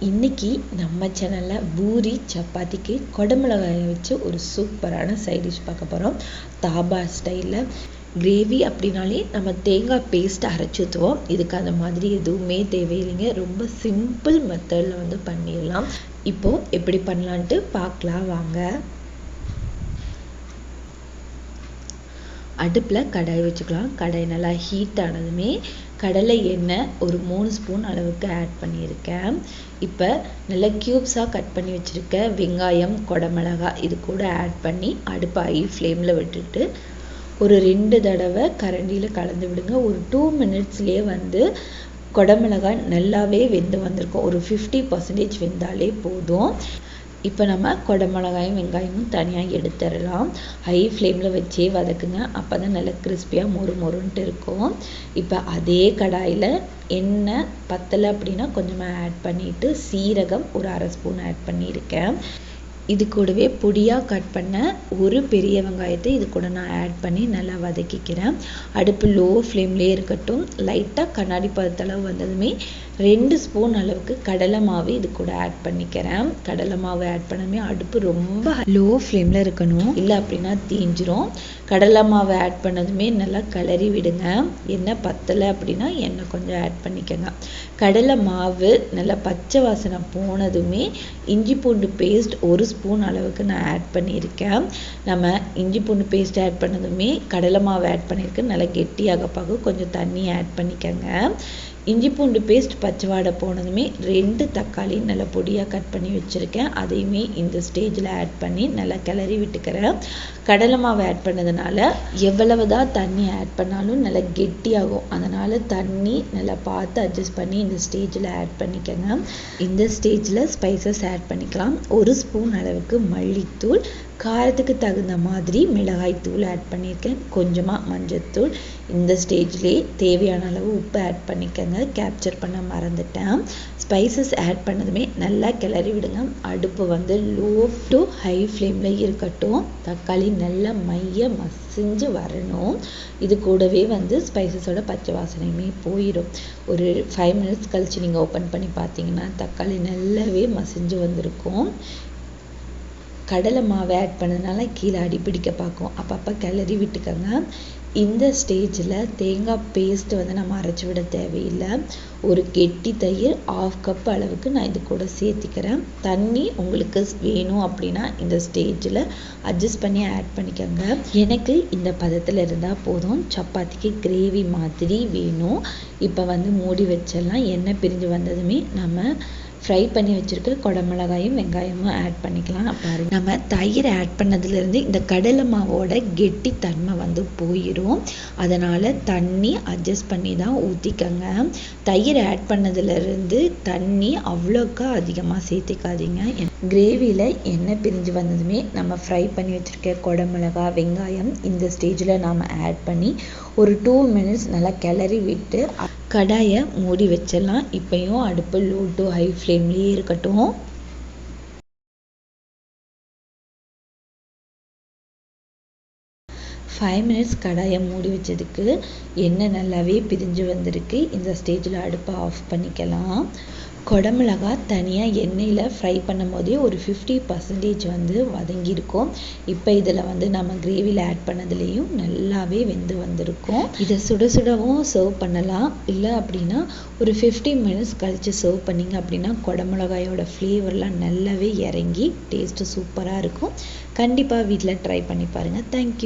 இன்னைக்கு நம்ம சேனலில் பூரி சப்பாத்திக்கு குடமிளகாயை வச்சு ஒரு சூப்பரான சைட் டிஷ் பார்க்க போகிறோம். தாபா ஸ்டைலில். கிரேவி அப்படின்னாலே நம்ம தேங்காய் பேஸ்ட் அரைச்சி ஊற்றுவோம். இதுக்கு அந்த மாதிரி எதுவுமே தேவையில்லைங்க. ரொம்ப சிம்பிள் மெத்தடில் பண்ணிடலாம். இப்போது எப்படி பண்ணலான்ட்டு பார்க்கலாம் வாங்க. அடுப்பில் கடாய் வச்சுக்கலாம். கடாய் நல்லா ஹீட் ஆனதுமே கடலை எண்ணெய் ஒரு 3 ஸ்பூன் அளவுக்கு ஆட் பண்ணியிருக்கேன். இப்போ நல்லா க்யூப்ஸாக கட் பண்ணி வச்சுருக்க வெங்காயம், குடமிளகாய் இது கூட ஆட் பண்ணி அடுப்பை ஹை ஃப்ளேமில் விட்டுட்டு ஒரு 2 தடவை கரண்டியில் கலந்து விடுங்க. ஒரு 2 மினிட்ஸ்லேயே குடமிளகாய் நல்லாவே வெந்து வந்திருக்கும். ஒரு 50% வெந்தாலே போதும். இப்போ நம்ம குடமிளகாயும் வெங்காயமும் தனியாக எடுத்துடலாம். ஹை ஃப்ளேமில் வச்சே வதக்குங்க. அப்போ தான் நல்லா கிறிஸ்பியாக மொறுன்ட்டு இருக்கும். இப்போ அதே கடாயில் எண்ணெய் பத்தலை அப்படின்னா கொஞ்சமாக ஆட் பண்ணிவிட்டு சீரகம் ஒரு 1/2 ஸ்பூன் ஆட் பண்ணியிருக்கேன். இது கூடவே பொடியாக கட் பண்ண ஒரு பெரிய வெங்காயத்தை இது கூட நான் ஆட் பண்ணி நல்லா வதக்கிக்கிறேன். அடுப்பு லோ ஃப்ளேம்லேயே இருக்கட்டும். லைட்டாக கண்ணாடி பதத்தளவு வந்ததுமே 2 ஸ்பூன் அளவுக்கு கடலை மாவு இது கூட ஆட் பண்ணிக்கிறேன். கடலை மாவு ஆட் பண்ணதுமே அடுப்பு ரொம்ப லோ ஃப்ளேமில் இருக்கணும், இல்லை அப்படின்னா தீஞ்சிரும். கடலை மாவு ஆட் பண்ணதுமே நல்லா கிளறி விடுங்க. எண்ணெய் பத்தலை அப்படின்னா எண்ணெய் கொஞ்சம் ஆட் பண்ணிக்கோங்க. கடலை மாவு நல்லா பச்சை வாசனை போனதுமே இஞ்சி பூண்டு பேஸ்ட் 1 ஸ்பூன் அளவுக்கு நான் ஆட் பண்ணியிருக்கேன். நம்ம இஞ்சி பூண்டு பேஸ்ட் ஆட் பண்ணதுமே கடலை மாவு ஆட் பண்ணியிருக்கேன். நல்லா கெட்டியாக பார்க்க கொஞ்சம் தண்ணி ஆட் பண்ணிக்கோங்க. இஞ்சி பூண்டு பேஸ்ட் பச்சை வாடை போனதுமே 2 தக்காளி நல்லா பொடியாக கட் பண்ணி வச்சுருக்கேன். அதையுமே இந்த ஸ்டேஜில் ஆட் பண்ணி நல்லா கிளறி விட்டுக்கிறேன். கடலை மாவு ஆட் பண்ணதுனால எவ்வளவு தான் தண்ணி ஆட் பண்ணாலும் நல்லா கெட்டியாகும். அதனால் தண்ணி நல்லா பார்த்து அட்ஜஸ்ட் பண்ணி இந்த ஸ்டேஜில் ஆட் பண்ணிக்கோங்க. இந்த ஸ்டேஜில் ஸ்பைசஸ் ஆட் பண்ணிக்கலாம். 1 ஸ்பூன் அளவுக்கு மல்லித்தூள், காரத்துக்கு தகுந்த மாதிரி மிளகாய் தூள் ஆட் பண்ணியிருக்கேன். கொஞ்சமாக மஞ்சத்தூள். இந்த ஸ்டேஜ்லேயே தேவையான அளவு உப்பு ஆட் பண்ணிக்கோங்க. கேப்சர் பண்ண மறந்துட்டேன். ஸ்பைசஸ் ஆட் பண்ணதுமே நல்லா கிளறி விடுங்க. அடுப்பு லோ டு ஹை ஃப்ளேமில் இருக்கட்டும். தக்காளி நல்லா மசிஞ்சு வரணும். இது கூடவே ஸ்பைசஸோட பச்சை வாசனையுமே போயிடும். ஒரு 5 மினிட்ஸ் கழிச்சு நீங்கள் ஓப்பன் பண்ணி பார்த்தீங்கன்னா தக்காளி நல்லாவே மசிஞ்சு வந்திருக்கும். கடலை மாவு ஆட் பண்ணதுனால கீழே அடிப்பிடிக்க பார்க்கும். அப்பப்போ கிளறி விட்டுக்கோங்க. இந்த ஸ்டேஜில் தேங்காய் பேஸ்ட்டு நம்ம அரைச்சி விட தேவையில்லை. ஒரு கெட்டி தயிர் 1/2 கப் அளவுக்கு நான் இது கூட சேர்த்திக்கிறேன். தண்ணி உங்களுக்கு வேணும் அப்படின்னா இந்த ஸ்டேஜில் அட்ஜஸ்ட் பண்ணி ஆட் பண்ணிக்கோங்க. எனக்கு இந்த பதத்தில் இருந்தால் போதும். சப்பாத்திக்கு கிரேவி மாதிரி வேணும். இப்போ மூடி வச்சிடலாம். எண்ணெய் பிரிஞ்சு வந்ததுமே நம்ம ஃப்ரை பண்ணி வச்சுருக்க குடமிளகாயும் வெங்காயமும் ஆட் பண்ணிக்கலாம். பாருங்க, நம்ம தயிர் ஆட் பண்ணதுலேருந்து இந்த கடலை மாவோட கெட்டித்தன்மை போயிடும். அதனால் தண்ணி அட்ஜஸ்ட் பண்ணி தான் ஊற்றிக்கங்க. தயிர் ஆட் பண்ணதுலேருந்து தண்ணி அவ்வளோக்கா அதிகமாக சேர்த்திக்காதீங்க. கிரேவியில் எண்ணெய் பிரிஞ்சு வந்ததுமே நம்ம ஃப்ரை பண்ணி வச்சுருக்க குடமிளகாய் வெங்காயம் இந்த ஸ்டேஜில் நாம் ஆட் பண்ணி ஒரு 2 மினிட்ஸ் நல்லா கிளறி விட்டு கடாயை மூடி வச்சிடலாம். இப்பயும் அடுப்பு லோ டு ஹை ஃப்ளேம்லேயே இருக்கட்டும். ஃபைவ் மினிட்ஸ் கடாயை மூடி வச்சதுக்கு எண்ணெய் நல்லாவே பிரிஞ்சு வந்திருக்கு. இந்த ஸ்டேஜில் அடுப்பை ஆஃப் பண்ணிக்கலாம். குடமிளகாய் தனியாக எண்ணெயில் ஃப்ரை பண்ணும் போதே ஒரு 50% வதங்கியிருக்கும். இப்போ இதில் நம்ம கிரேவியில் ஆட் பண்ணதுலேயும் நல்லாவே வெந்து வந்திருக்கும். இதை சுட சுடவும் சர்வ் பண்ணலாம். இல்லை அப்படின்னா ஒரு 15 மினிட்ஸ் கழித்து சர்வ் பண்ணிங்க அப்படின்னா குடமிளகாயோட ஃப்ளேவர்லாம் நல்லாவே இறங்கி டேஸ்ட்டு சூப்பராக இருக்கும். கண்டிப்பாக வீட்டில் ட்ரை பண்ணி பாருங்கள். தேங்க்யூ.